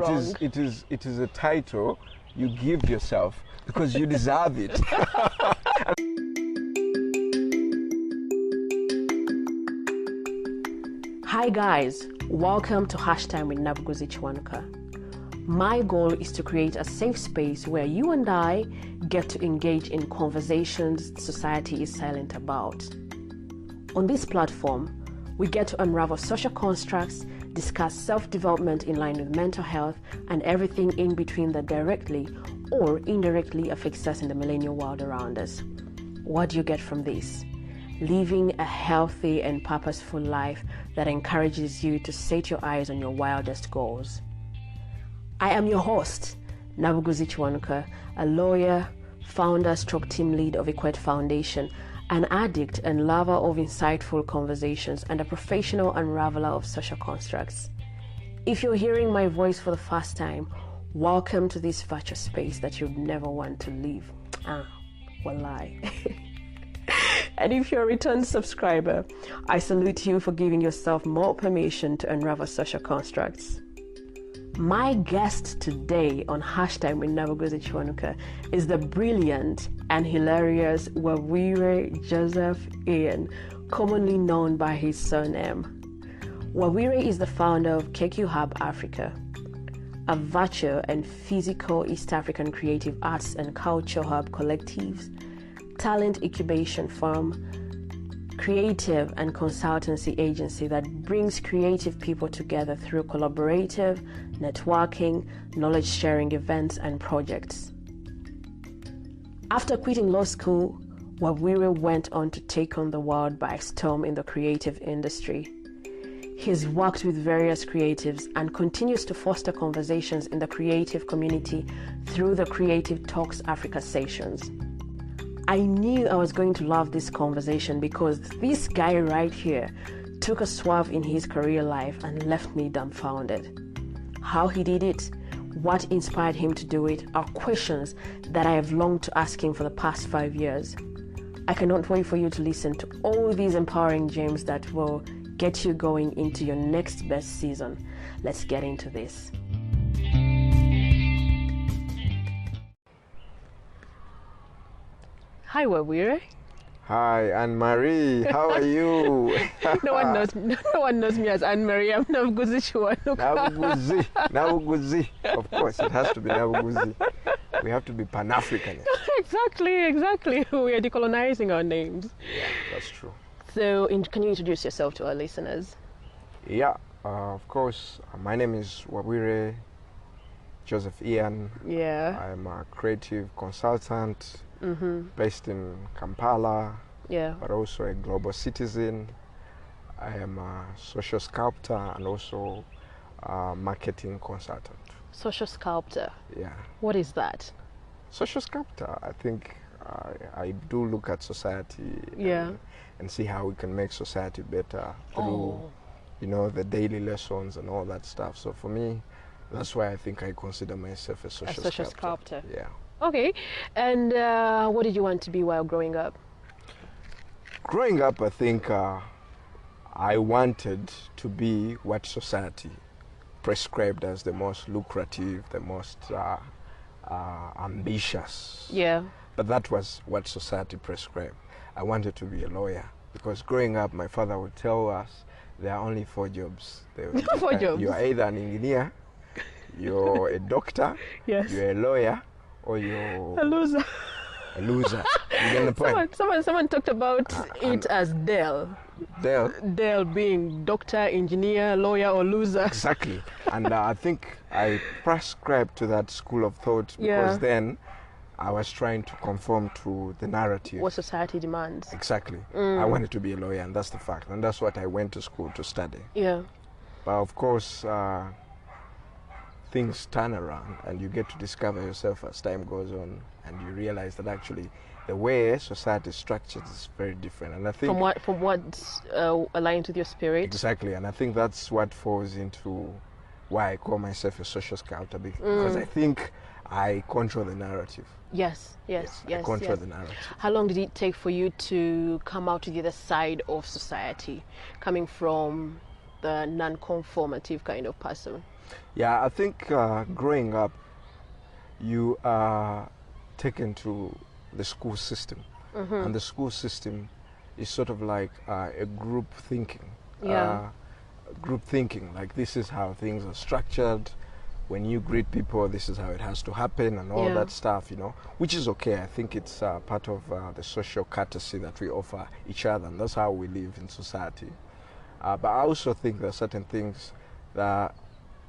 wrong. It is a title you give yourself because you deserve it. Hi guys, welcome to Hashtime with Nabuguzi Kiwanuka. My goal is to create a safe space where you and I get to engage in conversations society is silent about. On this platform, we get to unravel social constructs, discuss self-development in line with mental health, and everything in between that directly or indirectly affects us in the millennial world around us. What do you get from this? Living a healthy and purposeful life that encourages you to set your eyes on your wildest goals. I am your host, Nabuguzi Kiwanuka, a lawyer, founder / team lead of Equate Foundation, an addict and lover of insightful conversations, and a professional unraveler of social constructs. If you're hearing my voice for the first time, welcome to this virtual space that you'd never want to leave. Walai. And if you're a return subscriber, I salute you for giving yourself more permission to unravel social constructs. My guest today on Hashtime with Nabuguzi Kiwanuka is the brilliant and hilarious Wabwire Joseph Ian, commonly known by his surname. Wabwire is the founder of KQ Hub Africa, a virtual and physical East African creative arts and culture hub collectives, talent incubation firm, creative and consultancy agency that brings creative people together through collaborative, networking, knowledge sharing events and projects. After quitting law school, Wabwire went on to take on the world by storm in the creative industry. He's worked with various creatives and continues to foster conversations in the creative community through the Creative Talks Africa sessions. I knew I was going to love this conversation because this guy right here took a swerve in his career life and left me dumbfounded. How he did it, what inspired him to do it, are questions that I have longed to ask him for the past 5 years. I cannot wait for you to listen to all these empowering gems that will get you going into your next best season. Let's get into this. Hi, Wabwire. Hi, Anne-Marie. How are you? No one knows me as Anne-Marie. I'm Nabuguzi Kiwanuka. Nabuguzi. Of course, it has to be Nabuguzi. We have to be Pan-Africanist. Exactly. We are decolonizing our names. Yeah, that's true. So, can you introduce yourself to our listeners? Yeah, of course. My name is Wabwire Joseph Ian. Yeah. I'm a creative consultant based in Kampala, but also a global citizen. I am a social sculptor and also a marketing consultant. Social sculptor? Yeah. What is that? Social sculptor, I think I do look at society and see how we can make society better through, the daily lessons and all that stuff. So for me, that's why I think I consider myself a social sculptor. Yeah. Okay. And what did you want to be while growing up? Growing up, I think I wanted to be what society prescribed as the most lucrative, the most ambitious. Yeah. But that was what society prescribed. I wanted to be a lawyer because growing up, my father would tell us there are only 4 jobs. 4 jobs? You are either an engineer, you're a doctor, yes, you're a lawyer, or you're a loser. A loser. You get the point? Someone talked about it as Dale. Dale being doctor, engineer, lawyer, or loser. Exactly. And I think I prescribed to that school of thought because then I was trying to conform to the narrative. What society demands. Exactly. I wanted to be a lawyer, and that's the fact. And that's what I went to school to study. Yeah. But of course, things turn around and you get to discover yourself as time goes on, and you realize that actually the way society is structured is very different. And I think from what aligns with your spirit. Exactly. And I think that's what falls into why I call myself a social sculptor, because I think I control the narrative. Yes. I control the narrative. How long did it take for you to come out to the other side of society, coming from the non-conformative kind of person? Yeah, I think growing up, you are taken to the school system, and the school system is sort of like a group thinking. Group thinking, like this is how things are structured. When you greet people, this is how it has to happen, and all that stuff, you know, which is okay. I think it's part of the social courtesy that we offer each other, and that's how we live in society. But I also think there are certain things that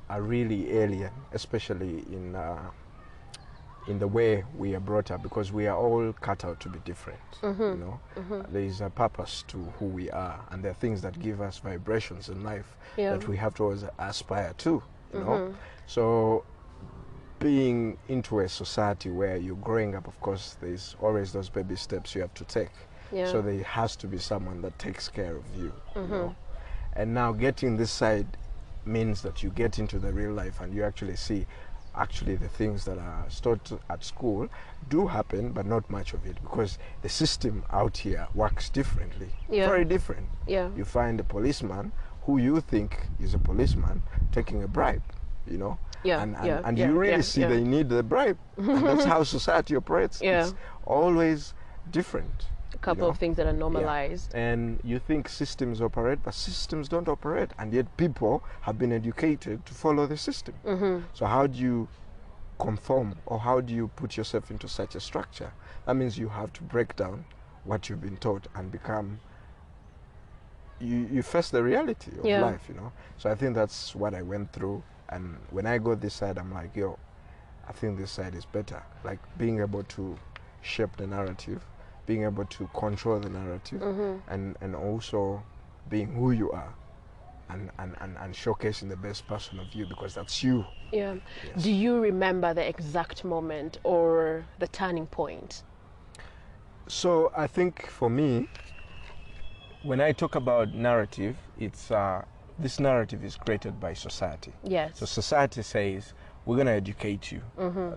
are really alien, especially in the way we are brought up, because we are all cut out to be different. You know, there is a purpose to who we are, and there are things that give us vibrations in life that we have to always aspire to. You know, so being into a society where you're growing up, of course, there's always those baby steps you have to take. So there has to be someone that takes care of you. You know, and now getting this side means that you get into the real life and you actually see the things that are taught at school do happen, but not much of it, because the system out here works differently, very different. You find a policeman who you think is a policeman taking a bribe, you know, and you really see they need the bribe, and that's how society operates. It's always different. A couple of things that are normalized. And you think systems operate, but systems don't operate, and yet people have been educated to follow the system. So how do you conform, or how do you put yourself into such a structure? That means you have to break down what you've been taught and become, you face the reality of life, you know. So I think that's what I went through, and when I go this side, I'm like, yo, I think this side is better. Like being able to shape the narrative, being able to control the narrative, and also being who you are, and showcasing the best person of you, because that's you. Do you remember the exact moment or the turning point? So I think for me, when I talk about narrative, it's this narrative is created by society. So society says, we're going to educate you.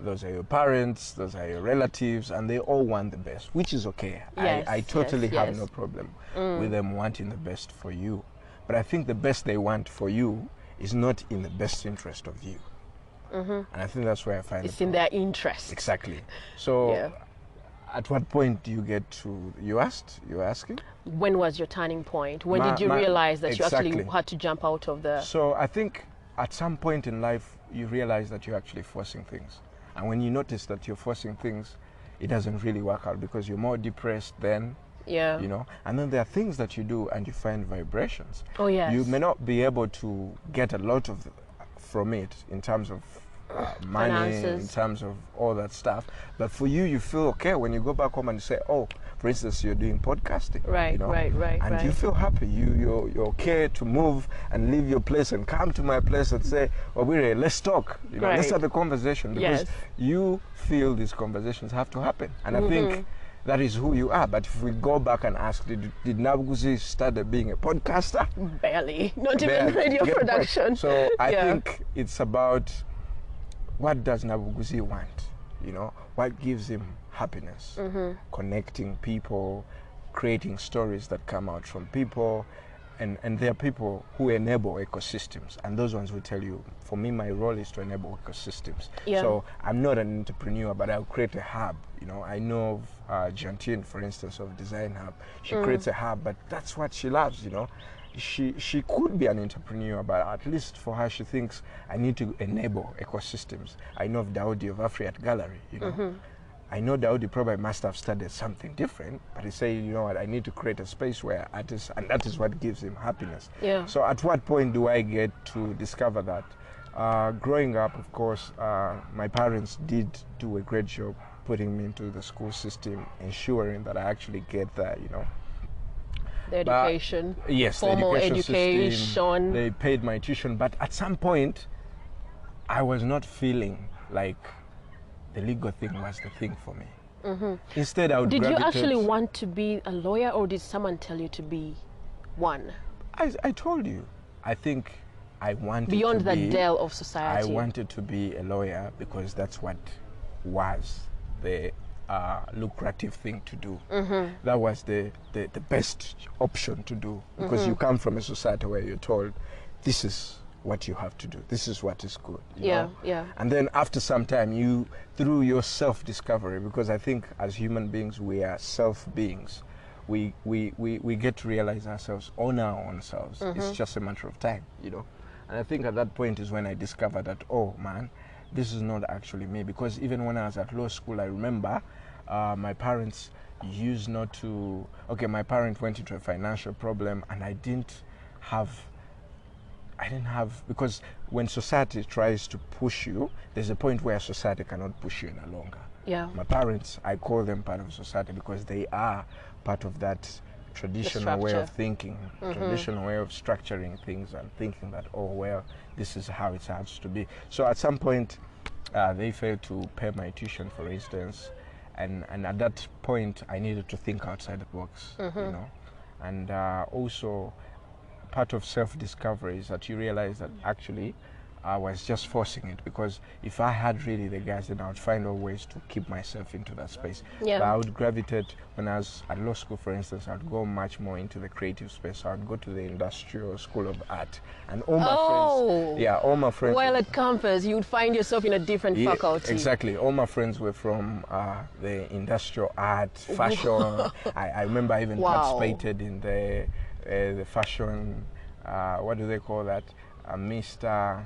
Those are your parents, those are your relatives, and they all want the best, which is okay. I totally have no problem with them wanting the best for you. But I think the best they want for you is not in the best interest of you. And I think that's where I find it's in their interest. Exactly. So at what point do you get to, you're asking? When was your turning point? When did you realize that you actually had to jump out of the... So I think at some point in life, you realize that you're actually forcing things. And when you notice that you're forcing things, it doesn't really work out, because you're more depressed then, you know. And then there are things that you do and you find vibrations. You may not be able to get a lot of from it in terms of money, finances, in terms of all that stuff, but for you, you feel okay when you go back home and you say, oh, for instance, you're doing podcasting, you know, and you feel happy. You're okay to move and leave your place and come to my place and say, Wabwire, let's talk, you know, let's have a conversation, because you feel these conversations have to happen, and I think that is who you are. But if we go back and ask, did Nabuguzi start being a podcaster? Barely, not even radio production. So I think it's about, what does Nabuguzi want? You know, what gives him happiness? Connecting people, creating stories that come out from people, and there are people who enable ecosystems, and those ones will tell you, for me, my role is to enable ecosystems. So I'm not an entrepreneur, but I'll create a hub. You know, I know of Jantine, for instance, of Design Hub. She creates a hub, but that's what she loves, you know. She could be an entrepreneur, but at least for her, she thinks, I need to enable ecosystems. I know of Daudi of Afriat Gallery, you know. I know Daudi probably must have studied something different, but he said, you know what, I need to create a space where artists, and that is what gives him happiness. So at what point do I get to discover that? Growing up, of course, my parents did do a great job putting me into the school system, ensuring that I actually get there, you know. The education, formal the education system, they paid my tuition, but at some point I was not feeling like the legal thing was the thing for me. Instead, I would Did you actually want to be a lawyer, or did someone tell you to be one? I told you, I think I wanted beyond to be, the dell of society. I wanted to be a lawyer because that's what was the lucrative thing to do. That was the best option to do, because you come from a society where you're told this is what you have to do. This is what is good. You Yeah, know? yeah. And then after some time, you, through your self-discovery, because I think as human beings, we are self-beings. We get to realize ourselves on our own selves. It's just a matter of time, you know. And I think at that point is when I discovered that, oh man, this is not actually me. Because even when I was at law school, I remember my parents used not to, okay, my parent went into a financial problem, and I didn't have, because when society tries to push you, there's a point where society cannot push you any longer. Yeah. My parents, I call them part of society because they are part of that traditional way of thinking, traditional way of structuring things and thinking that, oh, well, this is how it has to be. So at some point, they failed to pay my tuition, for instance, and at that point, I needed to think outside the box, you know. And also, part of self-discovery is that you realize that actually I was just forcing it, because if I had really the guys, then I would find all ways to keep myself into that space. Yeah. But I would gravitate, when I was at law school, for instance, I'd go much more into the creative space. So I'd go to the Industrial School of Art, and all my friends, all my friends. While at campus, you would find yourself in a different faculty. Exactly. All my friends were from the industrial art, fashion. I remember I even participated in the fashion, what do they call that? Mr.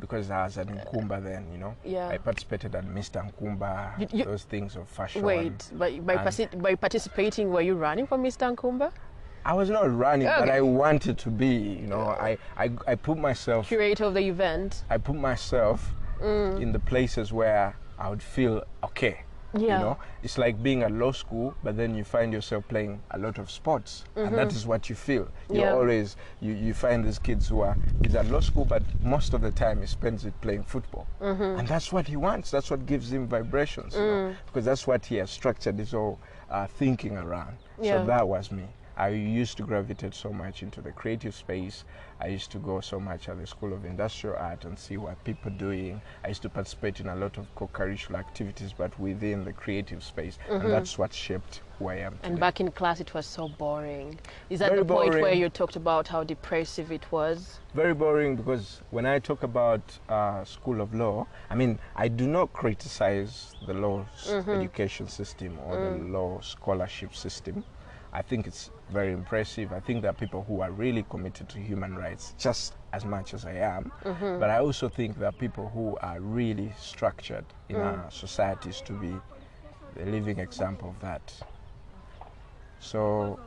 Because I was at Nkumba then, you know. Yeah. I participated at Mr. Nkumba, those things of fashion. Wait, by participating, were you running for Mr. Nkumba? I was not running, but I wanted to be, you know. I put myself... Curator of the event. I put myself in the places where I would feel okay. Yeah. You know, it's like being at law school, but then you find yourself playing a lot of sports, and that is what you feel. You're always, you find these kids who are, he's at law school, but most of the time he spends it playing football. And that's what he wants. That's what gives him vibrations, you know, because that's what he has structured his whole thinking around. So that was me. I used to gravitate so much into the creative space. I used to go so much at the School of Industrial Art and see what people are doing. I used to participate in a lot of co-curricular activities, but within the creative space. And that's what shaped who I am today. And back in class, it was so boring. Is that the point where you talked about how depressive it was? Very boring, because when I talk about School of Law, I mean, I do not criticize the law education system or the law scholarship system. I think it's very impressive. I think there are people who are really committed to human rights, just as much as I am. But I also think there are people who are really structured in our societies to be the living example of that. So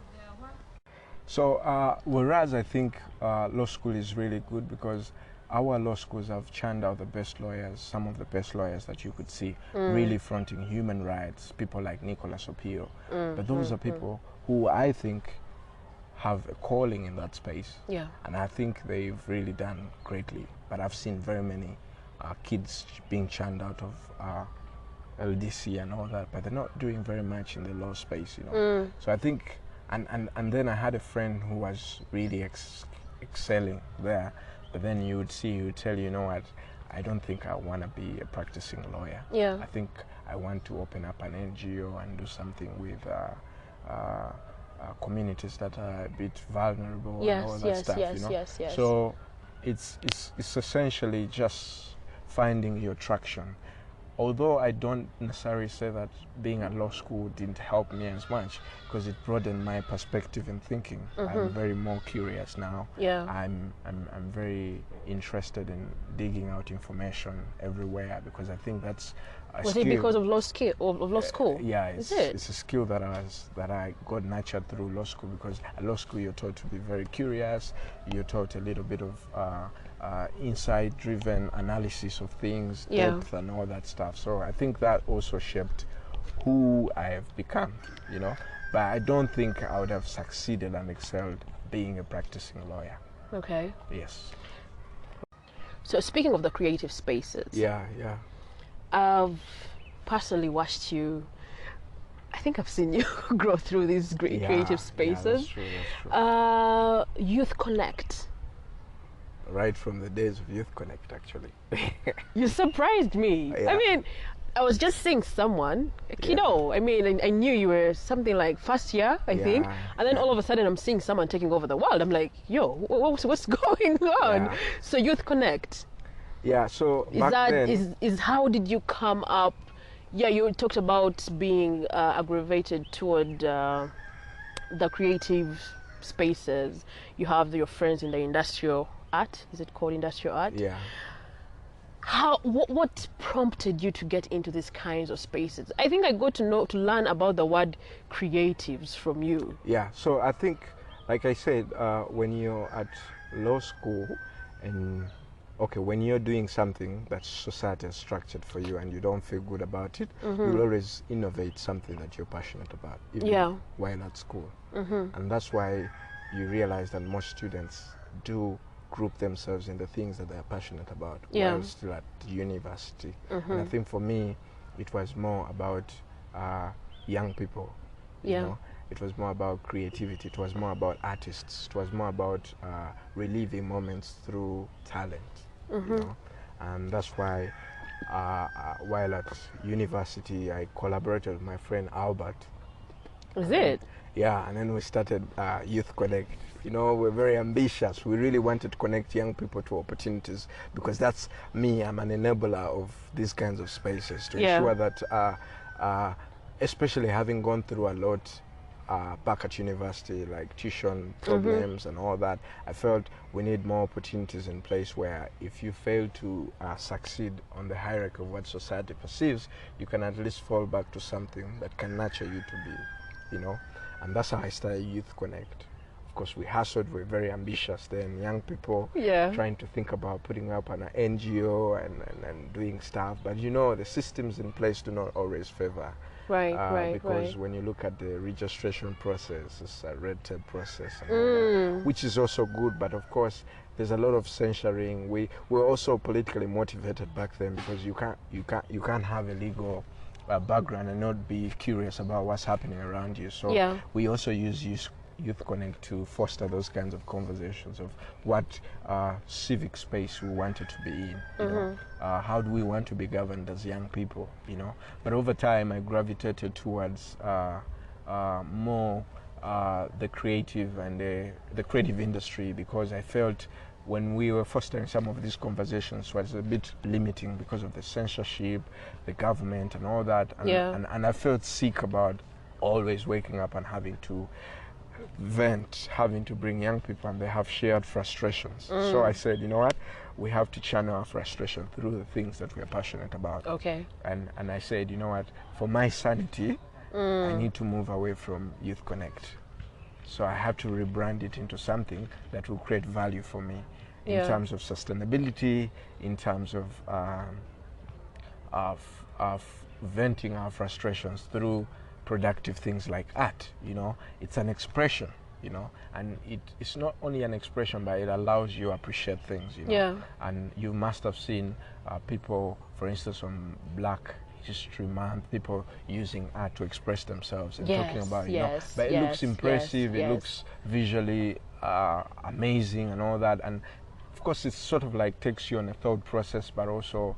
whereas I think law school is really good, because our law schools have churned out the best lawyers, some of the best lawyers that you could see, really fronting human rights, people like Nicholas Opio. But those are people who I think have a calling in that space. Yeah. And I think they've really done greatly. But I've seen very many kids being churned out of LDC and all that, but they're not doing very much in the law space, you know. So I think, and then I had a friend who was really excelling there, but then you would see, he would tell you know what, I don't think I want to be a practicing lawyer. Yeah. I think I want to open up an NGO and do something with communities that are a bit vulnerable and all that stuff, you know. Yes. So it's essentially just finding your traction. Although I don't necessarily say that being at law school didn't help me as much, because it broadened my perspective in thinking. I'm very more curious now. Yeah. I'm very interested in digging out information everywhere, because I think that's a skill. Was it because of law school? Yeah, it's a skill that I got nurtured through law school, because at law school you're taught to be very curious. You're taught a little bit of insight-driven analysis of things, depth and all that stuff. So I think that also shaped who I have become, you know. But I don't think I would have succeeded and excelled being a practicing lawyer. Okay. Yes. So speaking of the creative spaces. Yeah. I've personally watched you. I think I've seen you grow through these creative spaces. Yeah, that's true. Youth Connect. Right from the days of Youth Connect, actually. You surprised me. Yeah. I mean, I was just seeing someone, a kiddo. I mean, I knew you were something like first year, I think. And then all of a sudden I'm seeing someone taking over the world. I'm like, yo, what's going on? Yeah. So Youth Connect. Yeah, so Is back that then, is how did you come up? Yeah, you talked about being aggravated toward the creative spaces. You have your friends in the industrial art. Is it called industrial art? yeah. What prompted you to get into these kinds of spaces? I think I got to learn about the word creatives from you. Yeah, so I think, like I said, when you're at law school and when you're doing something that society has structured for you and you don't feel good about it, you'll always innovate something that you're passionate about, even while at school. And that's why you realize that most students do group themselves in the things that they're passionate about while still at university. And I think for me, it was more about young people. You know? It was more about creativity. It was more about artists. It was more about reliving moments through talent. You know? And that's why while at university, I collaborated with my friend Albert. Is it? Yeah, and then we started Youth Connect. You know, we're very ambitious. We really wanted to connect young people to opportunities because that's me. I'm an enabler of these kinds of spaces to ensure that, especially having gone through a lot back at university, like tuition problems and all that, I felt we need more opportunities in place where if you fail to succeed on the hierarchy of what society perceives, you can at least fall back to something that can nurture you to be, you know. And that's how I started Youth Connect. Of course, we hustled, we're very ambitious then, young people trying to think about putting up an NGO and doing stuff. But you know, the systems in place do not always favor. Because when you look at the registration process, it's a red tape process, and all that, which is also good. But of course, there's a lot of censoring. We were also politically motivated back then because you can't have a legal background and not be curious about what's happening around you. So we also use Youth Connect to foster those kinds of conversations of what civic space we wanted to be in. You know, how do we want to be governed as young people? You know, but over time I gravitated towards more the creative and the creative industry because I felt when we were fostering some of these conversations was a bit limiting because of the censorship, the government and all that. And I felt sick about always waking up and having to vent, having to bring young people and they have shared frustrations. So I said, you know what, we have to channel our frustration through the things that we're passionate about. And I said, you know what, for my sanity, I need to move away from Youth Connect. So I have to rebrand it into something that will create value for me in terms of sustainability, in terms of venting our frustrations through productive things like art. You know, it's an expression, you know, and it's not only an expression, but it allows you to appreciate things, you know. And you must have seen people, for instance, on Black History Month, people using art to express themselves and talking about, you know, but it looks impressive, it looks visually amazing and all that. And of course, it's sort of like takes you on a thought process, but also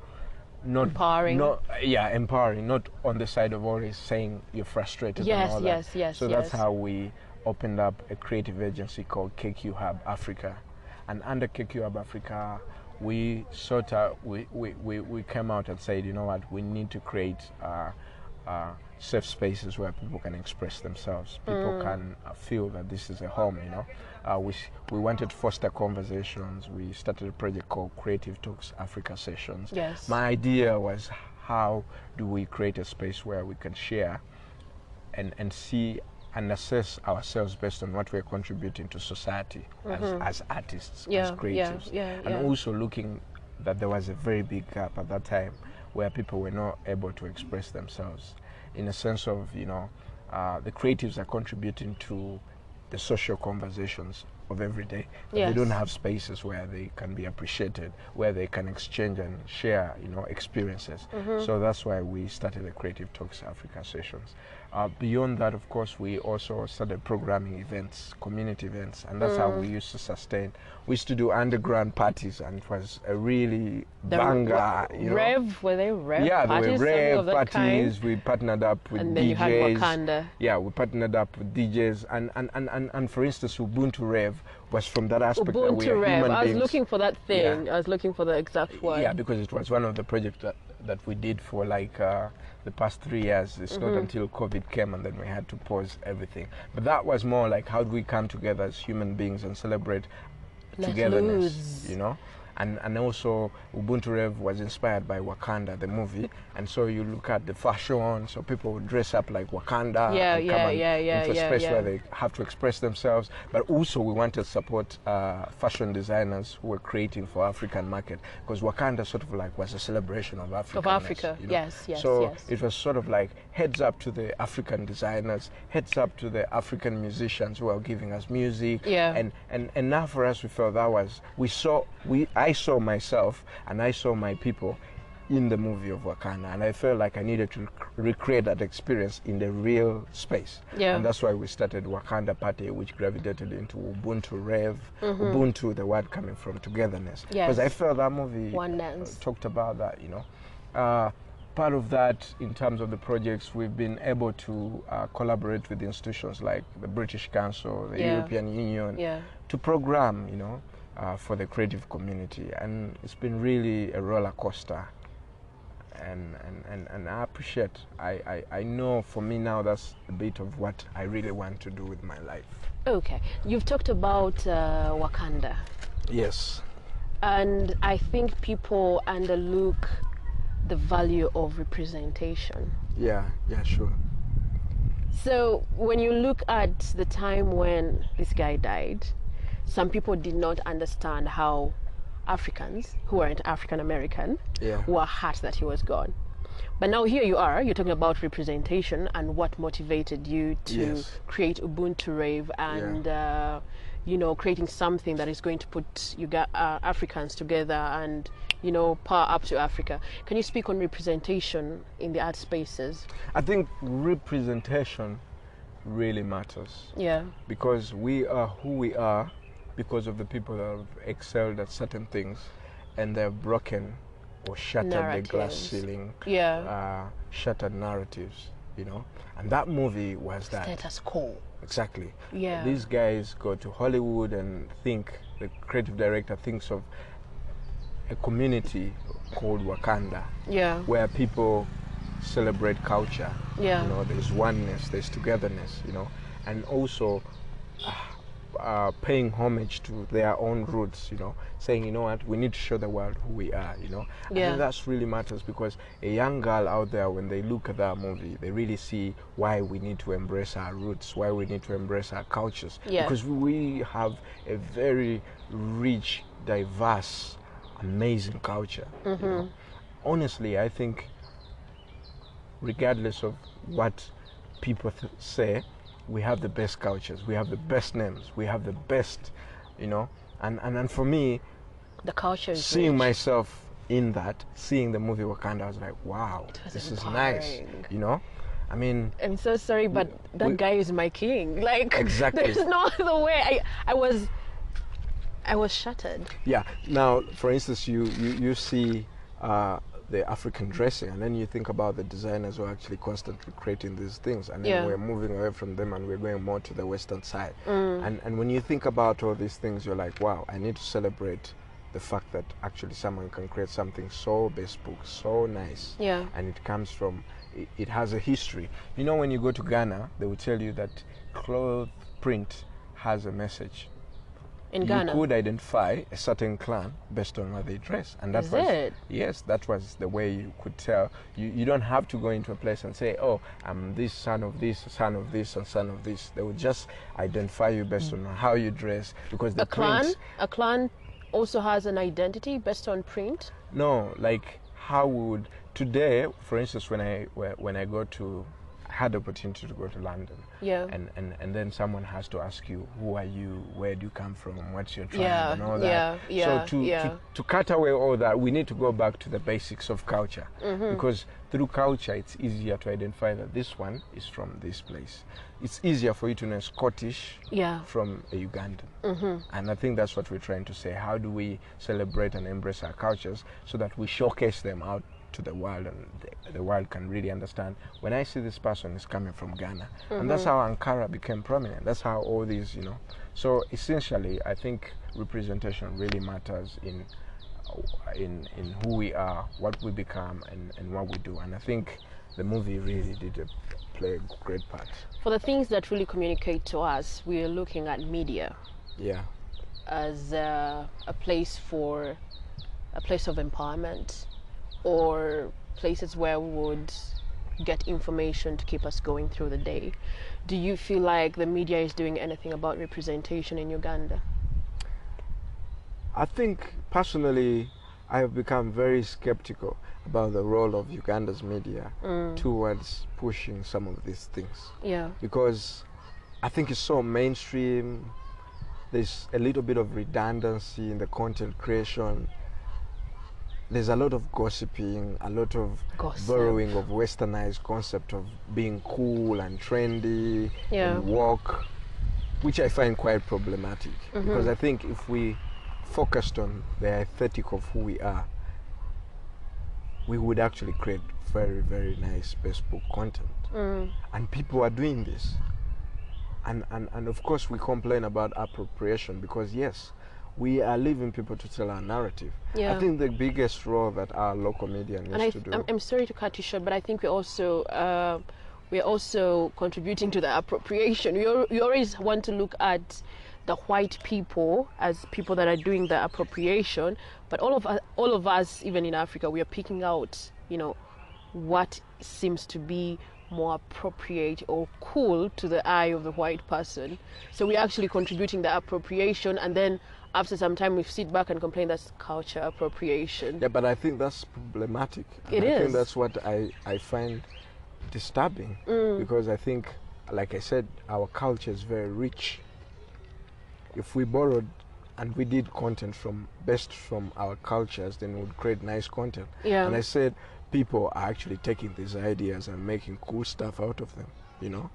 not empowering. Empowering, not on the side of always saying you're frustrated and all that. So that's how we opened up a creative agency called KQ Hub Africa. And under KQ Hub Africa, we sort of we came out and said, you know what, we need to create safe spaces where people can express themselves. People can feel that this is a home, you know. We wanted to foster conversations. We started a project called Creative Talks Africa Sessions. My idea was, how do we create a space where we can share and see and assess ourselves based on what we're contributing to society as artists, as creatives. And also looking that there was a very big gap at that time where people were not able to express themselves in a sense of, you know, the creatives are contributing to the social conversations of every day. Yes. They don't have spaces where they can be appreciated, where they can exchange and share, experiences. So that's why we started the Creative Talks Africa sessions. Beyond that, of course, we also started programming events, community events, and that's how we used to sustain. We used to do underground parties, and it was a really banger. Rave, were they rave yeah, parties? there were rave parties. Kind? We partnered up with and DJs. then you had Wakanda. Yeah, we partnered up with DJs, and for instance, Ubuntu Rev was from that aspect. Ubuntu that we are Rev. human I was beings. looking for that thing. Yeah. I was looking for the exact word. Yeah, because it was one of the projects that we did for the past 3 years. It's not until COVID came and then we had to pause everything. But that was more like, how do we come together as human beings and celebrate togetherness, And also Ubuntu Rev was inspired by Wakanda, the movie, and so you look at the fashion, so people would dress up like Wakanda and come into a space where they have to express themselves. But also we want to support fashion designers who were creating for African market, because Wakanda sort of like was a celebration of Africa. Of Africa, yes. So it was sort of like heads up to the African designers, heads up to the African musicians who are giving us music. Yeah. And now for us, we felt that was, I saw myself and I saw my people in the movie of Wakanda, and I felt like I needed to recreate that experience in the real space. Yeah. And that's why we started Wakanda Party, which gravitated into Ubuntu Rev, Ubuntu, the word coming from togetherness. Because I felt that movie talked about that, part of that, in terms of the projects, we've been able to collaborate with institutions like the British Council, the European Union, to program, for the creative community, and it's been really a roller coaster. And I appreciate. I know for me now that's a bit of what I really want to do with my life. Okay, you've talked about Wakanda. Yes. And I think people underlook the value of representation. Yeah, sure. So when you look at the time when this guy died, some people did not understand how Africans who weren't African American were hurt that he was gone. But now here you are, you're talking about representation and what motivated you to create Ubuntu Rave and creating something that is going to put Africans together and power up to Africa. Can you speak on representation in the art spaces? I think representation really matters. Yeah. Because we are who we are because of the people that have excelled at certain things, and they've broken or shattered the glass ceiling, shattered narratives, And that movie was that. Status quo. Exactly. Yeah. These guys go to Hollywood and the creative director thinks of a community called Wakanda, where people celebrate culture. There's oneness, there's togetherness, and also paying homage to their own roots, saying, we need to show the world who we are, I think that's really matters, because a young girl out there, when they look at that movie, they really see why we need to embrace our roots, why we need to embrace our cultures, because we have a very rich, diverse, amazing culture. Honestly, I think regardless of what people say, we have the best cultures, we have the best names, we have the best, and for me, the culture is seeing rich. Myself in that, seeing the movie Wakanda, I was like, wow, this is nice, I mean, I'm so sorry, but that guy is my king. Like, exactly. There's no other way. I was shattered. Yeah. Now, for instance, you see the African dressing, and then you think about the designers who are actually constantly creating these things, and then we're moving away from them and we're going more to the Western side. And when you think about all these things, you're like, wow, I need to celebrate the fact that actually someone can create something so bespoke, so nice, and it comes from, it has a history. When you go to Ghana, they will tell you that cloth print has a message. In Ghana, you could identify a certain clan based on what they dress, and that was the way you could tell. You don't have to go into a place and say, oh, I'm this son of this, son of this, and son of this. They would just identify you based on how you dress, because the a clan also has an identity based on print. No, like how we would today, for instance, when I go to had the opportunity to go to London. Yeah. And then someone has to ask you, who are you? Where do you come from? What's your tribe? And all that. Yeah. So to cut away all that, we need to go back to the basics of culture. Because through culture, it's easier to identify that this one is from this place. It's easier for you to know Scottish from a Ugandan. And I think that's what we're trying to say. How do we celebrate and embrace our cultures so that we showcase them out to the world, and the world can really understand, when I see this person is coming from Ghana. And that's how Ankara became prominent. That's how all these, you know. So essentially, I think representation really matters in who we are, what we become, and what we do. And I think the movie really did play a great part. For the things that really communicate to us, we are looking at media. Yeah. As a place of empowerment, or places where we would get information to keep us going through the day. Do you feel like the media is doing anything about representation in Uganda? I think personally I have become very skeptical about the role of Uganda's media towards pushing some of these things. Yeah. Because I think it's so mainstream. There's a little bit of redundancy in the content creation. There's a lot of gossiping, a lot of borrowing of westernized concept of being cool and trendy and woke, which I find quite problematic. Because I think if we focused on the aesthetic of who we are, we would actually create very, very nice bespoke content. And people are doing this. And of course we complain about appropriation because yes, we are leaving people to tell our narrative. Yeah. I think the biggest role that our local media needs to do. I'm sorry to cut you short, but I think we're also contributing to the appropriation. We always want to look at the white people as people that are doing the appropriation, but all of us, even in Africa, we are picking out, you know, what seems to be more appropriate or cool to the eye of the white person. So we're actually contributing the appropriation, and then after some time we sit back and complain that's culture appropriation. Yeah, but I think that's problematic. It is. I think that's what I find disturbing, because I think, like I said, our culture is very rich. If we borrowed and we did content from our cultures, then we would create nice content. Yeah. And I said people are actually taking these ideas and making cool stuff out of them, you know.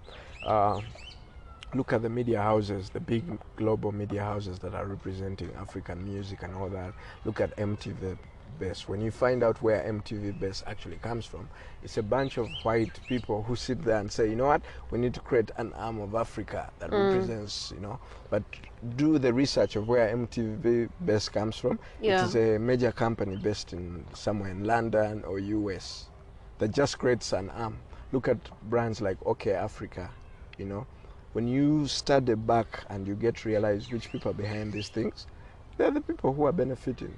Look at the media houses, the big global media houses that are representing African music and all that. Look at MTV Base. When you find out where MTV Base actually comes from, it's a bunch of white people who sit there and say, you know what, we need to create an arm of Africa that represents, you know, but do the research of where MTV Base comes from. Yeah. It is a major company based in somewhere in London or US that just creates an arm. Look at brands like OK Africa, you know. When you study back and you get to realize which people are behind these things, they're the people who are benefiting,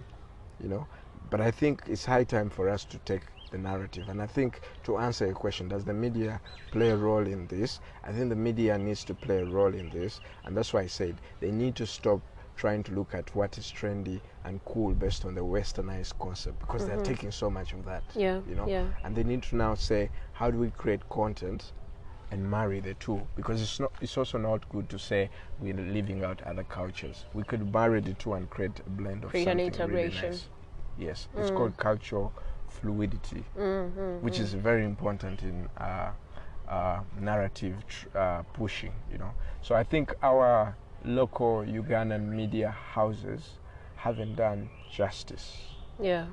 you know. But I think it's high time for us to take the narrative. And I think, to answer your question, does the media play a role in this? I think the media needs to play a role in this. And that's why I said they need to stop trying to look at what is trendy and cool based on the westernized concept, because they're taking so much of that, you know. Yeah. And they need to now say, how do we create content and marry the two? Because it's also not good to say we're leaving out other cultures. We could marry the two and create a blend of something integration. really nice. Yes, it's called cultural fluidity, which is very important in narrative pushing, you know. So I think our local Ugandan media houses haven't done justice to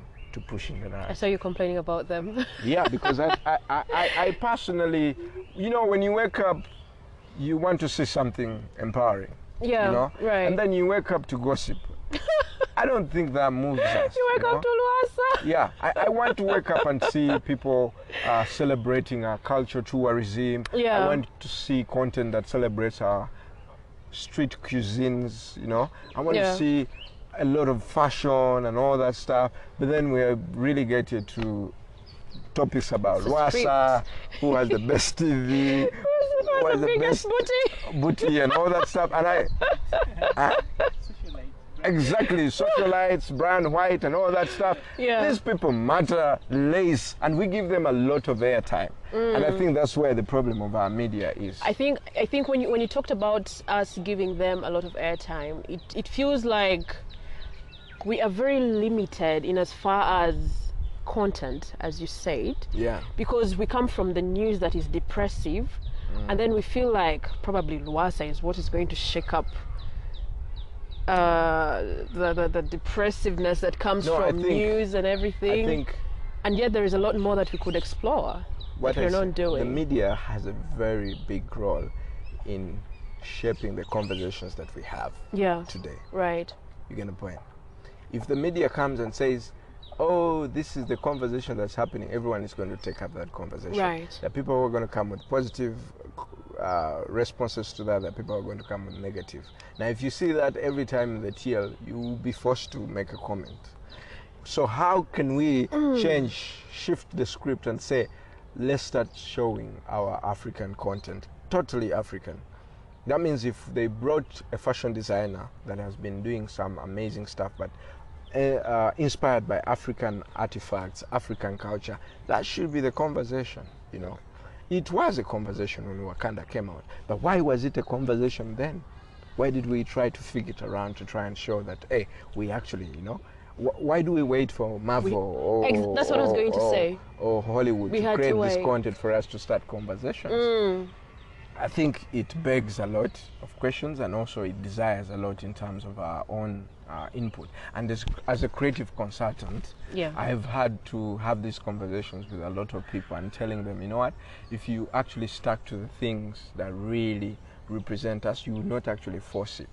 pushing the narrative. I saw you complaining about them. Yeah, because I personally, you know, when you wake up, you want to see something empowering. Yeah, you know? right. And then you wake up to gossip. I don't think that moves us. You wake up to Luasa. Yeah, I want to wake up and see people celebrating our culture, tourism. Yeah. I want to see content that celebrates our street cuisines, you know. I want to see a lot of fashion and all that stuff. But then we really get into topics about Luasa, who has the best TV, who has the best booty and all that stuff. And Exactly, socialites, brown, white, and all that stuff. Yeah. These people matter less, and we give them a lot of airtime. And I think that's where the problem of our media is. I think when you talked about us giving them a lot of airtime, it feels like we are very limited in as far as content, as you said. Yeah. Because we come from the news that is depressive, and then we feel like probably Luasa is what is going to shake up the depressiveness that comes from news and everything. I think, and yet there is a lot more that we could explore that we're not doing. The media has a very big role in shaping the conversations that we have today. Right. You get the point? If the media comes and says, oh, this is the conversation that's happening, everyone is going to take up that conversation. Right. There are people who are going to come with positive responses to that, there are people who are going to come with negative. Now, if you see that every time in the TL, you will be forced to make a comment. So how can we shift the script and say, let's start showing our African content, totally African. That means if they brought a fashion designer that has been doing some amazing stuff, but inspired by African artifacts, African culture, that should be the conversation, you know. It was a conversation when Wakanda came out, but why was it a conversation then? Why did we try to fig it around to try and show that, hey, we actually, you know, why do we wait for Marvel that's what I was going to say. Or Hollywood to create this content for us to start conversations? I think it begs a lot of questions, and also it desires a lot in terms of our own input. And as a creative consultant, I've had to have these conversations with a lot of people and telling them, you know what, if you actually stuck to the things that really represent us, you will not actually force it.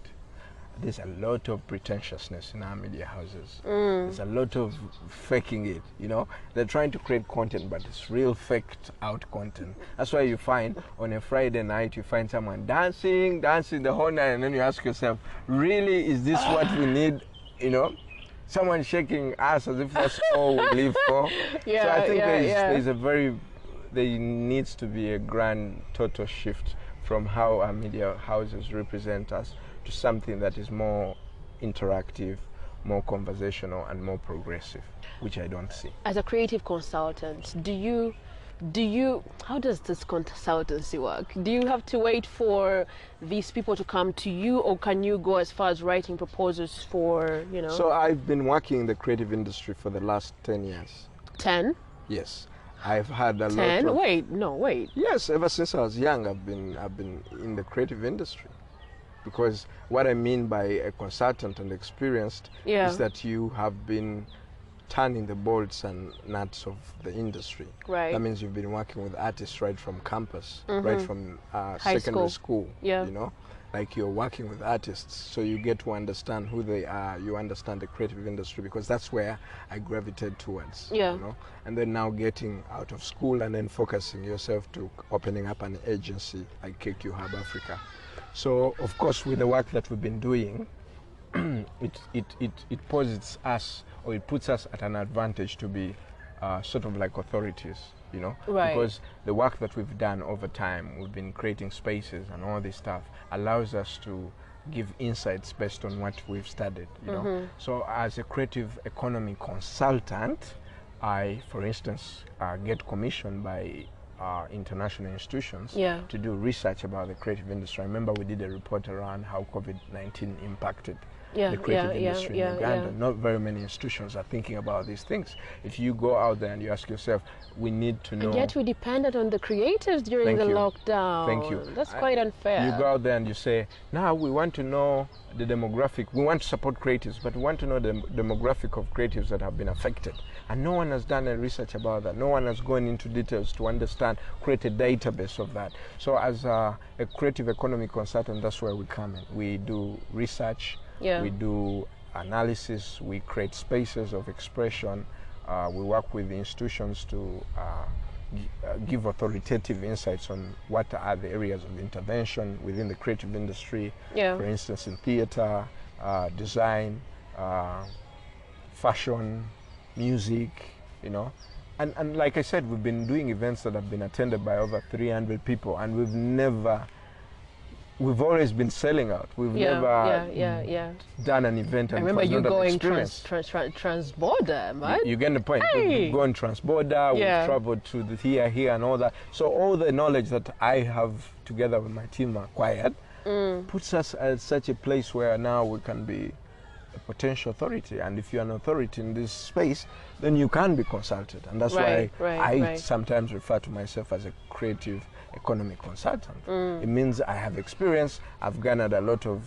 There's a lot of pretentiousness in our media houses. There's a lot of faking it, you know. They're trying to create content, but it's real faked out content. That's why you find on a Friday night, you find someone dancing the whole night, and then you ask yourself, really, is this what we need, you know? Someone shaking ass as if that's all we live for. So I think there needs to be a grand total shift from how our media houses represent us to something that is more interactive, more conversational, and more progressive, which I don't see. As a creative consultant, how does this consultancy work? Do you have to wait for these people to come to you, or can you go as far as writing proposals for, you know? So I've been working in the creative industry for the last 10 years. 10? Yes. I've had a 10? lot of... Wait. Yes, ever since I was young, I've been in the creative industry. Because what I mean by a consultant and experienced is that you have been turning the bolts and nuts of the industry. Right. That means you've been working with artists right from campus, right from secondary school. You know, like you're working with artists, so you get to understand who they are. You understand the creative industry, because that's where I gravitated towards. You know, and then now getting out of school and then focusing yourself to opening up an agency like KQ Hub Africa. So, of course, with the work that we've been doing, it posits us, or it puts us at an advantage to be sort of like authorities, you know? Right. Because the work that we've done over time, we've been creating spaces and all this stuff, allows us to give insights based on what we've studied, you know? So as a creative economy consultant, I, for instance, get commissioned by international institutions to do research about the creative industry. I remember we did a report around how COVID-19 impacted the creative industry in Uganda. Not very many institutions are thinking about these things. If you go out there and you ask yourself, we need to know... And yet we depended on the creatives during the lockdown. Thank you. That's quite unfair. You go out there and you say, now we want to know the demographic. We want to support creatives, but we want to know the demographic of creatives that have been affected. And no one has done a research about that. No one has gone into details to understand, create a database of that. So as a creative economy consultant, that's where we come in. We do research, we do analysis, we create spaces of expression, we work with the institutions to give authoritative insights on what are the areas of intervention within the creative industry, for instance in theater, design, fashion, music, you know. And like I said, we've been doing events that have been attended by over 300 people, and we've never we've always been selling out. We've never done an event and I remember you going trans-border, man. You get the point. Hey. We've gone trans-border, we've traveled to the here and all that. So all the knowledge that I have together with my team acquired puts us at such a place where now we can be a potential authority. And if you're an authority in this space, then you can be consulted. And that's why I sometimes refer to myself as a creative economy consultant. It means I have experience, I've garnered a lot of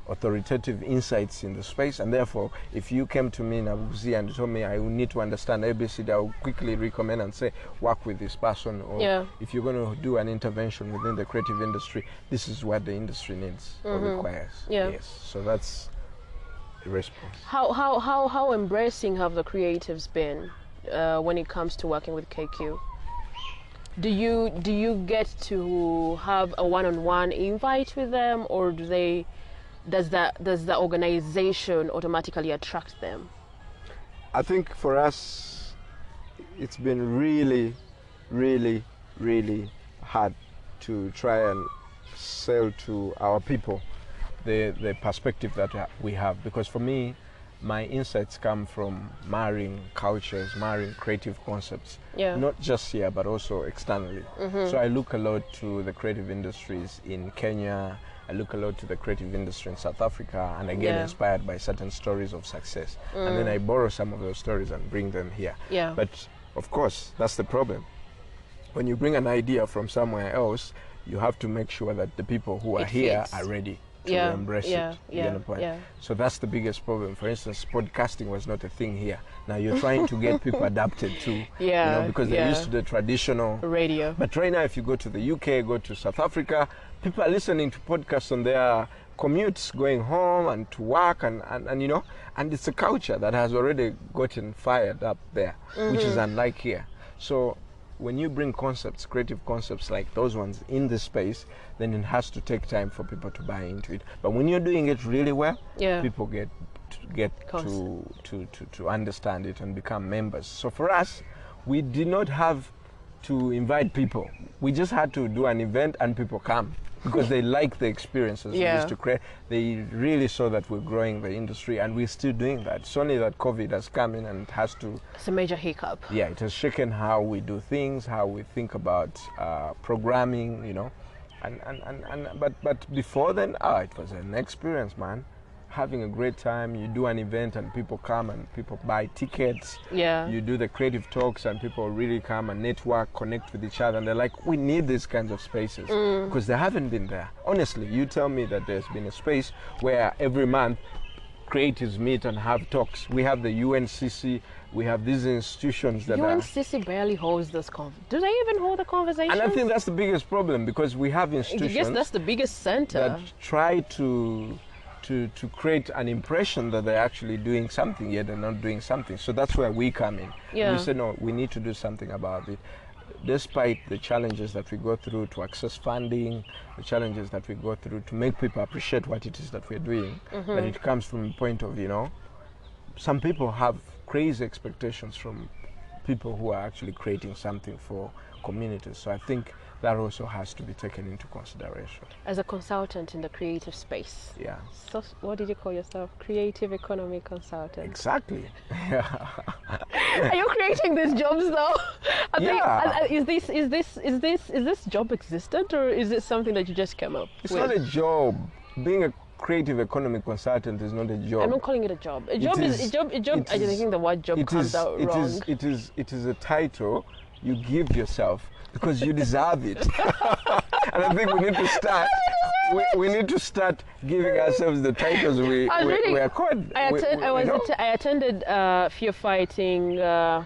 authoritative insights in the space, and therefore if you came to me in Nabuguzi and told me I need to understand ABC, I will quickly recommend and say work with this person, or if you're going to do an intervention within the creative industry, this is what the industry needs or requires. Yes, so that's the response. How embracing have the creatives been when it comes to working with KQ? Do you get to have a one-on-one invite with them, or does the organization automatically attract them? I think for us, it's been really, really, really hard to try and sell to our people the perspective that we have, because for me, my insights come from marrying cultures, marrying creative concepts, not just here but also externally. So I look a lot to the creative industries in Kenya, I look a lot to the creative industry in South Africa, and I get inspired by certain stories of success. And then I borrow some of those stories and bring them here. But of course, that's the problem. When you bring an idea from somewhere else, you have to make sure that the people who are here are ready to embrace it. So that's the biggest problem. For instance, podcasting was not a thing here. Now you're trying to get people adapted to, because they're used to the traditional radio. But right now, if you go to the UK, go to South Africa, people are listening to podcasts on their commutes, going home and to work, and it's a culture that has already gotten fired up there, which is unlike here. So when you bring concepts, creative concepts like those ones in this space, then it has to take time for people to buy into it. But when you're doing it really well, people get to understand it and become members. So for us, we did not have to invite people. We just had to do an event and people come because they like the experiences we used to create. They really saw that we're growing the industry, and we're still doing that. It's only that COVID has come in and it has to... It's a major hiccup. Yeah, it has shaken how we do things, how we think about programming, But before then, it was an experience, man. Having a great time. You do an event and people come and people buy tickets. You do the creative talks and people really come and network, connect with each other, and they're like, we need these kinds of spaces because they haven't been there. Honestly, you tell me that there's been a space where every month creatives meet and have talks. We have the UNCC, we have these institutions that UNCC barely holds this do they even hold the conversation? And I think that's the biggest problem, because we have institutions... I guess that's the biggest center that try to create an impression that they're actually doing something, yet they're not doing something. So that's where we come in. We say, no, we need to do something about it. Despite the challenges that we go through to access funding, the challenges that we go through to make people appreciate what it is that we're doing, but it comes from a point of, some people have crazy expectations from people who are actually creating something for communities. So I think that also has to be taken into consideration. As a consultant in the creative space. Yeah. So what did you call yourself? Creative economy consultant. Exactly. Are you creating these jobs though? Is this job existent, or is it something that you just came up with? It's not a job. Being a creative economy consultant is not a job. I'm not calling it a job. A job. I think the word job comes out wrong. It is a title you give yourself because you deserve it. And I think we need to start. We need to start giving ourselves the titles we are called. I attended fear fighting. No,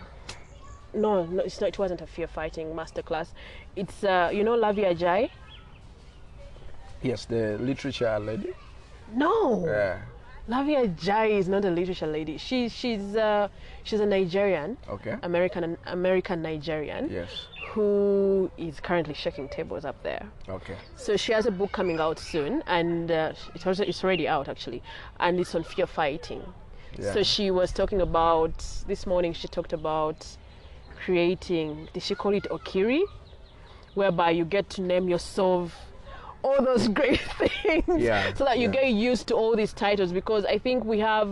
it's not. It wasn't a fear fighting masterclass. It's Wabwire Jai. Yes, the literature lady. No. Yeah. Wabwire Jai is not a literature lady. She's a Nigerian. Okay. American Nigerian. Yes. Who is currently shaking tables up there. Okay. So she has a book coming out soon, and it's already out actually, and it's on fear fighting. Yeah. So she was talking about this morning. She talked about creating. Did she call it Okiri? Whereby you get to name yourself all those great things, so that you get used to all these titles. Because I think we have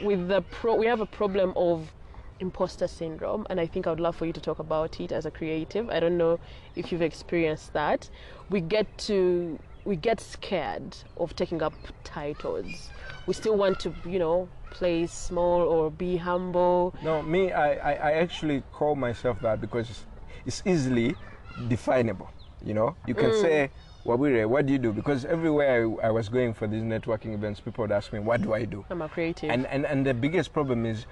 a problem of imposter syndrome, and I think I would love for you to talk about it as a creative. I don't know if you've experienced that. We get scared of taking up titles. We still want to, play small or be humble. No, me, I actually call myself that because it's easily definable. You can say, Wabwire, what do you do? Because everywhere I was going for these networking events, people would ask me, what do I do? I'm a creative. And the biggest problem is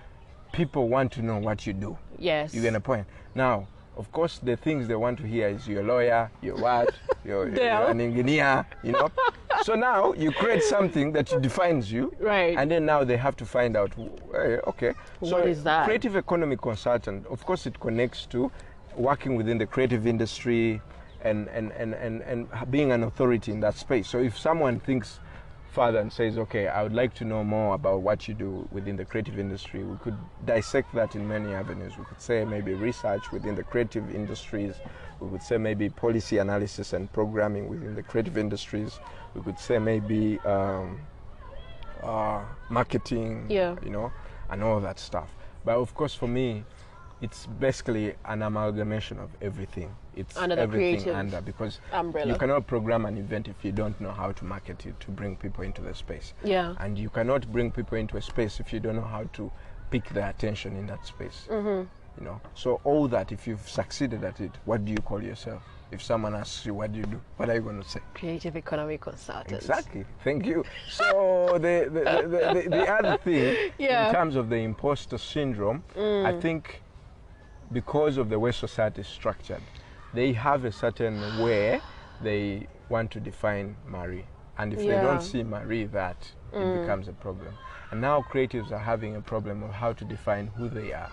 people want to know what you do. Yes. You get a point. Now, of course, the things they want to hear is you're a lawyer, you're what, you're an engineer, So now you create something that defines you. Right. And then now they have to find out, okay. So what is that? Creative economy consultant, of course, it connects to working within the creative industry and being an authority in that space. So if someone thinks further and says, okay, I would like to know more about what you do within the creative industry, we could dissect that in many avenues. We could say maybe research within the creative industries. We would say maybe policy analysis and programming within the creative industries. We could say maybe marketing, and all that stuff. But of course, for me, it's basically an amalgamation of everything. It's under the everything creative under, because umbrella. You cannot program an event if you don't know how to market it to bring people into the space. Yeah. And you cannot bring people into a space if you don't know how to pick their attention in that space. So all that, if you've succeeded at it, what do you call yourself? If someone asks you, what do you do? What are you going to say? Creative economy consultant. Exactly. Thank you. So the other thing, in terms of the imposter syndrome, I think because of the way society is structured, they have a certain way they want to define Marie. And if they don't see Marie that, it becomes a problem. And now creatives are having a problem of how to define who they are.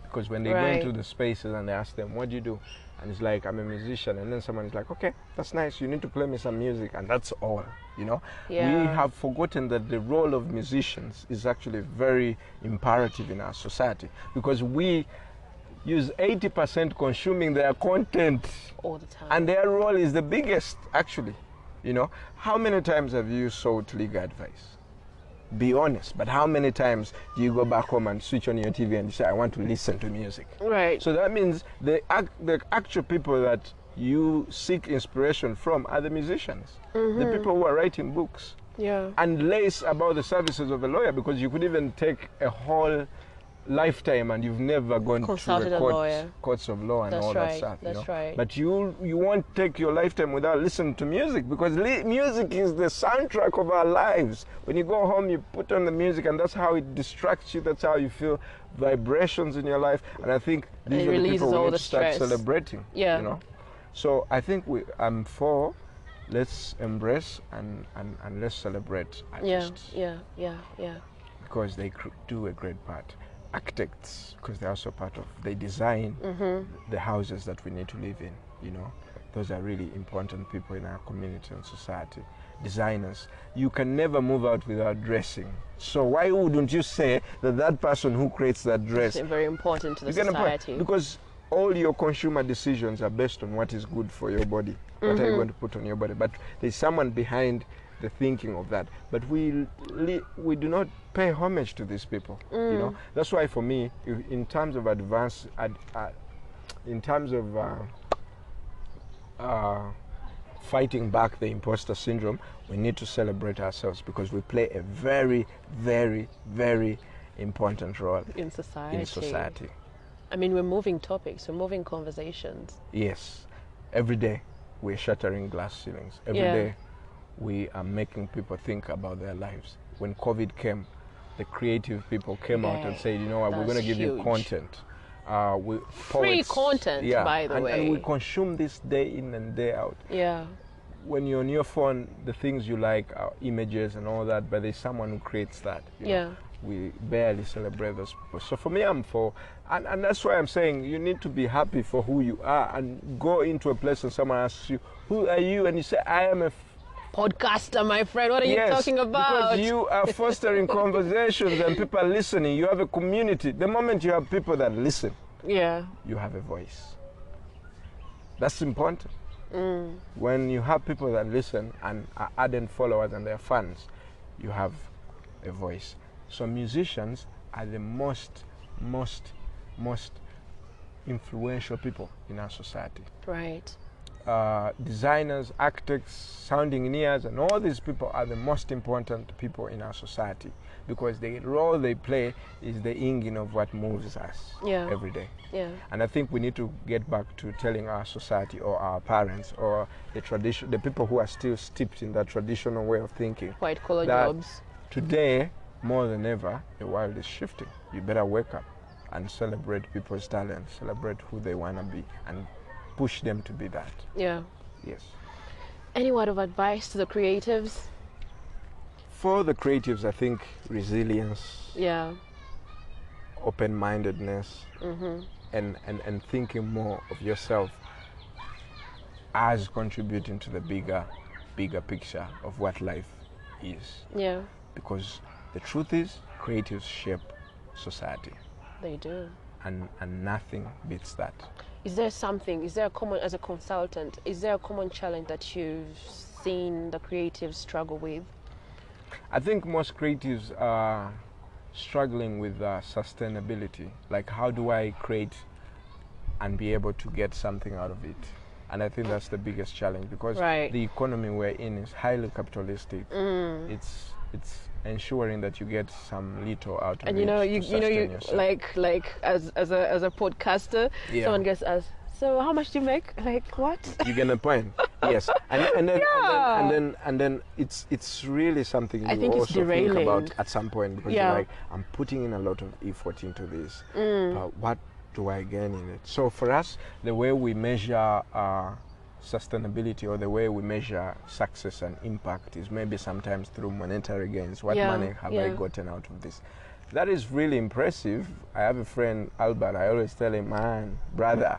Because when they go into the spaces and they ask them, what do you do? And it's like, I'm a musician. And then someone is like, okay, that's nice. You need to play me some music. And that's all, We have forgotten that the role of musicians is actually very imperative in our society. Because we use 80% consuming their content all the time, and their role is the biggest, actually. How many times have you sought legal advice? Be honest, but how many times do you go back home and switch on your TV and you say, I want to listen to music? Right. So that means the actual people that you seek inspiration from are the musicians, the people who are writing books, and less about the services of a lawyer, because you could even take a whole lifetime and you've never gone to the courts of law and all that stuff. That's right. But you won't take your lifetime without listening to music, because music is the soundtrack of our lives. When you go home, you put on the music, and that's how it distracts you. That's how you feel vibrations in your life. And I think these are the people we need to start celebrating. So I think I'm for, let's embrace and let's celebrate artists. Because they do a great part. Architects, because they're also they design the houses that we need to live in. Those are really important people in our community and society. Designers, you can never move out without dressing. So why wouldn't you say that person who creates that dress is very important to the society? Because all your consumer decisions are based on what is good for your body. What are you going to put on your body? But there's someone behind the thinking of that, but we do not pay homage to these people. That's why for me, in terms of fighting back the imposter syndrome, we need to celebrate ourselves, because we play a very, very, very important role in society. I mean, we're moving topics, we're moving conversations. Yes, every day we're shattering glass ceilings. Every day we are making people think about their lives. When COVID came, the creative people came out and said, what, we're going to give you content. Free content, by the way. And we consume this day in and day out. When you're on your phone, the things you like are images and all that, but there's someone who creates that. We barely celebrate those people. So for me, I'm for, and that's why I'm saying you need to be happy for who you are, and go into a place and someone asks you, who are you? And you say, I am a podcaster, my friend. What are you talking about? Because you are fostering conversations and people are listening. You have a community. The moment you have people that listen, you have a voice. That's important. When you have people that listen and are ardent followers and they're fans, you have a voice. So musicians are the most influential people in our society. Right. Designers, architects, sound engineers, and all these people are the most important people in our society, because the role they play is the engine of what moves us every day. Yeah. And I think we need to get back to telling our society or our parents or the people who are still steeped in that traditional way of thinking, white collar jobs. Today, more than ever, the world is shifting. You better wake up and celebrate people's talent, celebrate who they want to be, and push them to be that. Yeah. Yes. Any word of advice to the creatives? For the creatives, I think resilience, open-mindedness, and thinking more of yourself as contributing to the bigger picture of what life is. Yeah. Because the truth is, creatives shape society. They do. And nothing beats that. Is there a common, as a consultant, is there a common challenge that you've seen the creatives struggle with? I think most creatives are struggling with sustainability. Like, how do I create and be able to get something out of it? And I think that's the biggest challenge, because the economy we're in is highly capitalistic. It's ensuring that you get some little out of it. And you like as a podcaster, someone gets asked, so how much do you make? Like, what? You get the point. Yes. And then it's really something I you think also think about at some point, because you're like, I'm putting in a lot of effort into this. But what do I gain in it? So for us, the way we measure sustainability, or the way we measure success and impact, is maybe sometimes through monetary gains. What money have I gotten out of this? That is really impressive. I have a friend, Albert, I always tell him, man, brother,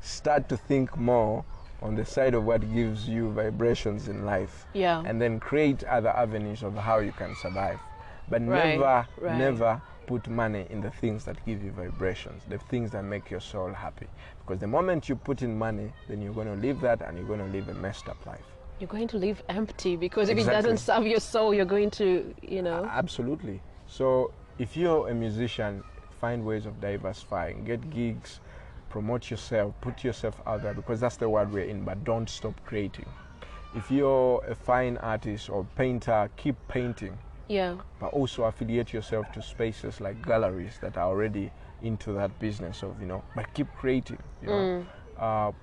start to think more on the side of what gives you vibrations in life, and then create other avenues of how you can survive. But never put money in the things that give you vibrations, the things that make your soul happy. Because the moment you put in money, then you're going to leave that, and you're going to live a messed up life. You're going to live empty, because if it doesn't serve your soul, you're going to, Absolutely. So if you're a musician, find ways of diversifying, get gigs, promote yourself, put yourself out there, because that's the world we're in, but don't stop creating. If you're a fine artist or painter, keep painting. But also affiliate yourself to spaces like galleries that are already into that business of, but keep creating,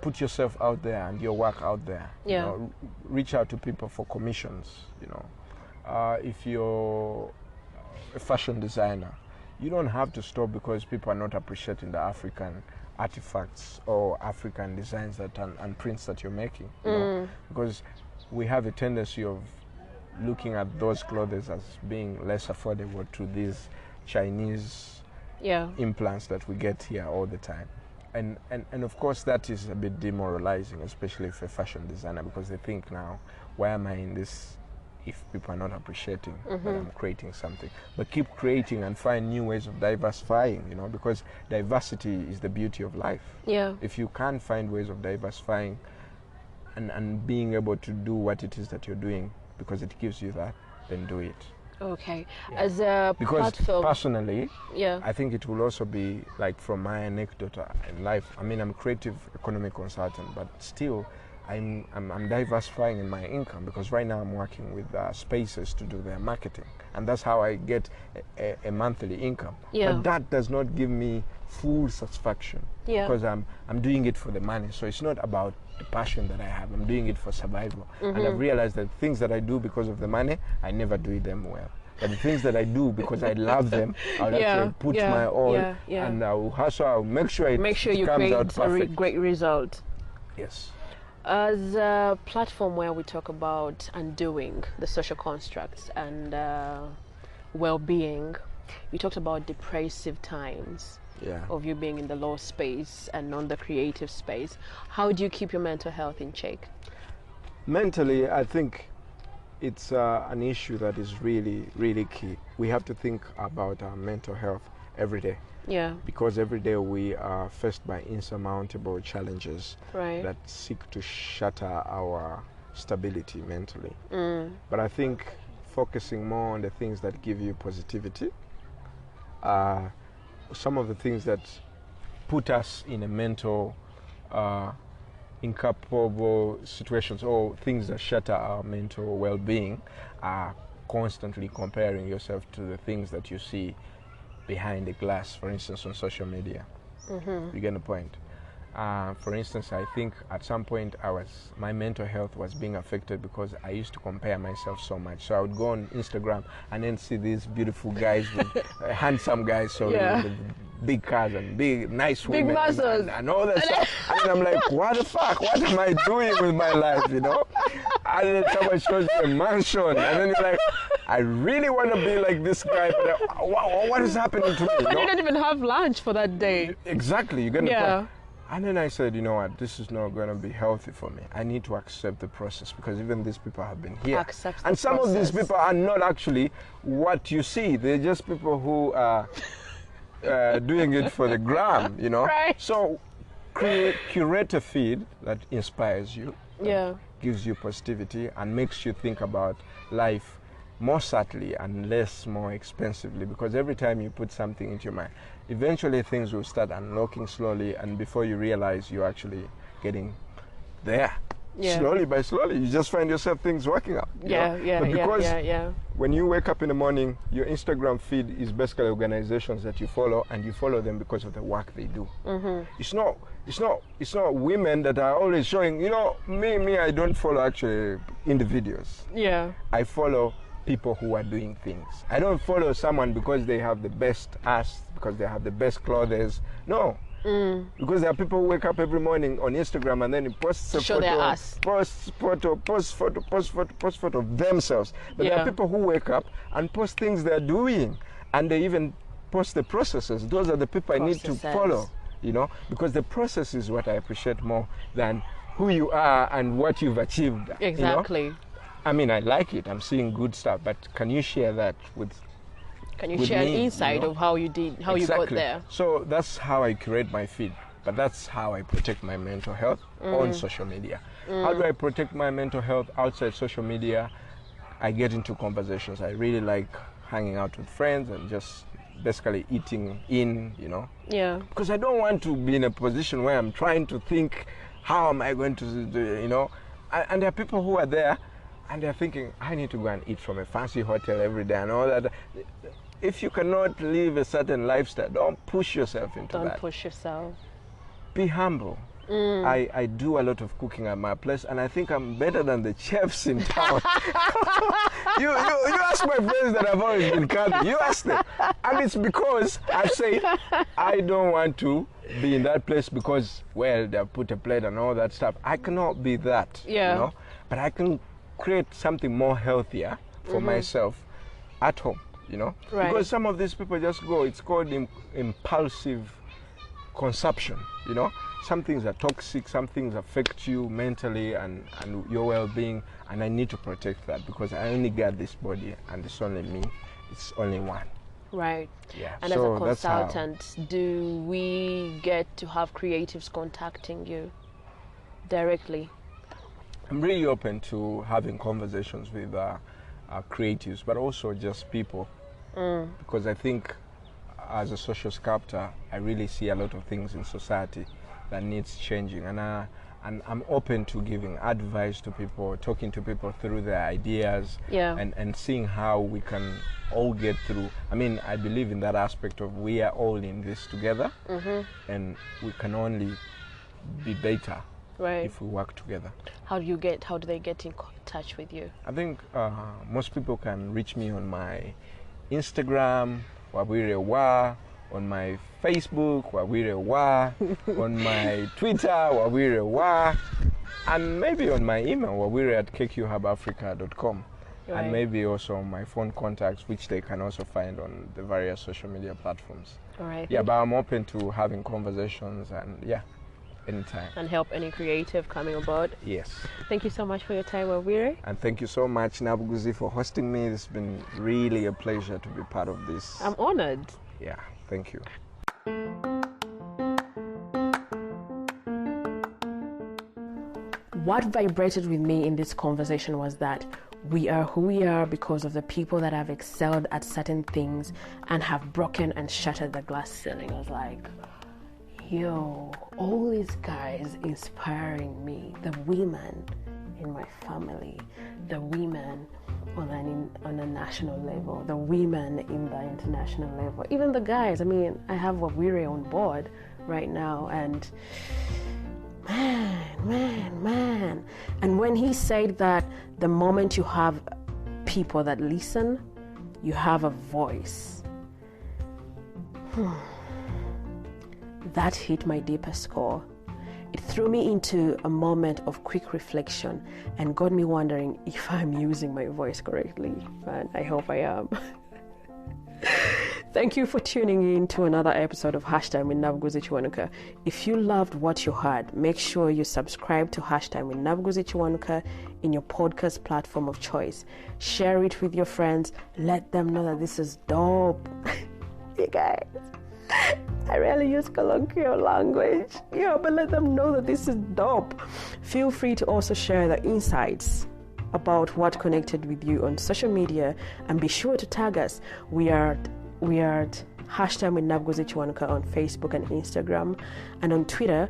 put yourself out there and your work out there. Reach out to people for commissions, if you're a fashion designer, you don't have to stop because people are not appreciating the African artifacts or African designs and prints that you're making, because we have a tendency of looking at those clothes as being less affordable to these Chinese implants that we get here all the time. And of course that is a bit demoralizing, especially for a fashion designer, because they think, now, why am I in this if people are not appreciating that I'm creating something? But keep creating and find new ways of diversifying, because diversity is the beauty of life. If you can't find ways of diversifying and being able to do what it is that you're doing, because it gives you that, then do it. Okay. As a because platform, personally, I think it will also be like, from my anecdote in life. I mean, I'm a creative economic consultant, but still, I'm diversifying in my income, because right now I'm working with spaces to do their marketing, and that's how I get a monthly income. But that does not give me full satisfaction, because I'm doing it for the money. So it's not about the passion that I have. I'm doing it for survival. And I've realized that things that I do because of the money, I never do them well. But the things that I do because I love them, I'll actually put my all, and I'll hustle. I'll make sure it comes out perfect. A great result. Yes. As a platform where we talk about undoing the social constructs and well-being, you talked about depressive times of you being in the law space and non the creative space. How do you keep your mental health in check? Mentally, I think it's an issue that is really, really key. We have to think about our mental health every day. Yeah. Because every day we are faced by insurmountable challenges Right. that seek to shatter our stability mentally. But I think focusing more on the things that give you positivity, some of the things that put us in a mental incapable situations or things that shatter our mental well-being are constantly comparing yourself to the things that you see behind the glass, for instance, on social media. You get the point? For instance, I think at some point my mental health was being affected because I used to compare myself so much. So I would go on Instagram and then see these beautiful guys with handsome guys, with big cars and big, nice women and all that stuff. And then I'm like, what the fuck? What am I doing with my life, you know? And then someone shows you a mansion, and then you're like, I really want to be like this guy, but what is happening to me? You know? You don't even have lunch for that day. Exactly, you get the point. And then I said, you know what, this is not going to be healthy for me. I need to accept the process because even these people have been here. And some of these people are not actually what you see. They're just people who are doing it for the gram, you know. Right. So curate a feed that inspires you, gives you positivity and makes you think about life more subtly and less more expensively, because every time you put something into your mind, eventually things will start unlocking slowly, and before you realize you're actually getting there. Slowly by slowly, you just find yourself things working out. Because when you wake up in the morning, your Instagram feed is basically organizations that you follow, and you follow them because of the work they do. It's not women that are always showing, you know, me, I don't follow actually individuals. I follow people who are doing things. I don't follow someone because they have the best ass, because they have the best clothes. No. Because there are people who wake up every morning on Instagram and then post a photo, post photo of themselves. But there are people who wake up and post things they're doing, and they even post the processes. Those are the people I need to follow, you know, because the process is what I appreciate more than who you are and what you've achieved. Exactly. You know? I mean, I like it. I'm seeing good stuff, but can you share that with? Can you share an insight of how you did, how you got there? So that's how I curate my feed, but that's how I protect my mental health on social media. How do I protect my mental health outside social media? I get into conversations. I really like hanging out with friends and just basically eating in, you know. Because I don't want to be in a position where I'm trying to think, how am I going to do, you know? And there are people who are there and they're thinking, I need to go and eat from a fancy hotel every day and all that. If you cannot live a certain lifestyle, don't push yourself into that. Don't push yourself. Be humble. I do a lot of cooking at my place, and I think I'm better than the chefs in town. you ask my friends that have always been coming. You ask them. And it's because I say, I don't want to be in that place because, well, they put a plate and all that stuff. I cannot be that, you know? But I can create something more healthier for myself at home, you know? Because some of these people just go, it's called impulsive consumption, you know? Some things are toxic, some things affect you mentally and your well-being, and I need to protect that because I only got this body and it's only me, it's only one. Right. Yeah. And so as a consultant, do we get to have creatives contacting you directly? I'm really open to having conversations with creatives, but also just people, because I think as a social sculptor, I really see a lot of things in society that needs changing, and I'm open to giving advice to people, talking to people through their ideas, and seeing how we can all get through. I mean, I believe in that aspect of we are all in this together, and we can only be better if we work together. How do they get in touch with you? I think most people can reach me on my Instagram, Wabwire, on my Facebook, Wabwire, on my Twitter, Wabwire, and maybe on my email, wabwire@kqhubafrica.com, and maybe also on my phone contacts, which they can also find on the various social media platforms. Yeah, but I'm open to having conversations and anytime. And help any creative coming aboard. Yes. Thank you so much for your time, Wabwire. And thank you so much, Nabuguzi, for hosting me. It's been really a pleasure to be part of this. I'm honored. Yeah, thank you. What vibrated with me in this conversation was that we are who we are because of the people that have excelled at certain things and have broken and shattered the glass ceiling. I was like, yo, all these guys inspiring me, the women in my family, the women on a national level, the women in the international level, even the guys. I mean, I have Wabwire on board right now, and man. And when he said that the moment you have people that listen, you have a voice, that hit my deepest core. It threw me into a moment of quick reflection and got me wondering if I'm using my voice correctly. And I hope I am. Thank you for tuning in to another episode of Hashtag with Nabuguzi Kiwanuka. If you loved what you heard, make sure you subscribe to Hashtag with Nabuguzi Kiwanuka in your podcast platform of choice. Share it with your friends. Let them know that this is dope. You guys, I rarely use colloquial language. Yeah, but let them know that this is dope. Feel free to also share the insights about what connected with you on social media, and be sure to tag us. We are at Hashtag with Nabuguzi Kiwanuka on Facebook and Instagram, and on Twitter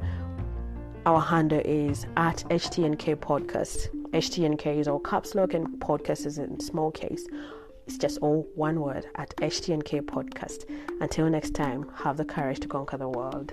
our handle is at HTNK Podcast. HTNK is all caps lock and podcast is in small case. It's just all one word, at HTNK Podcast. Until next time, have the courage to conquer the world.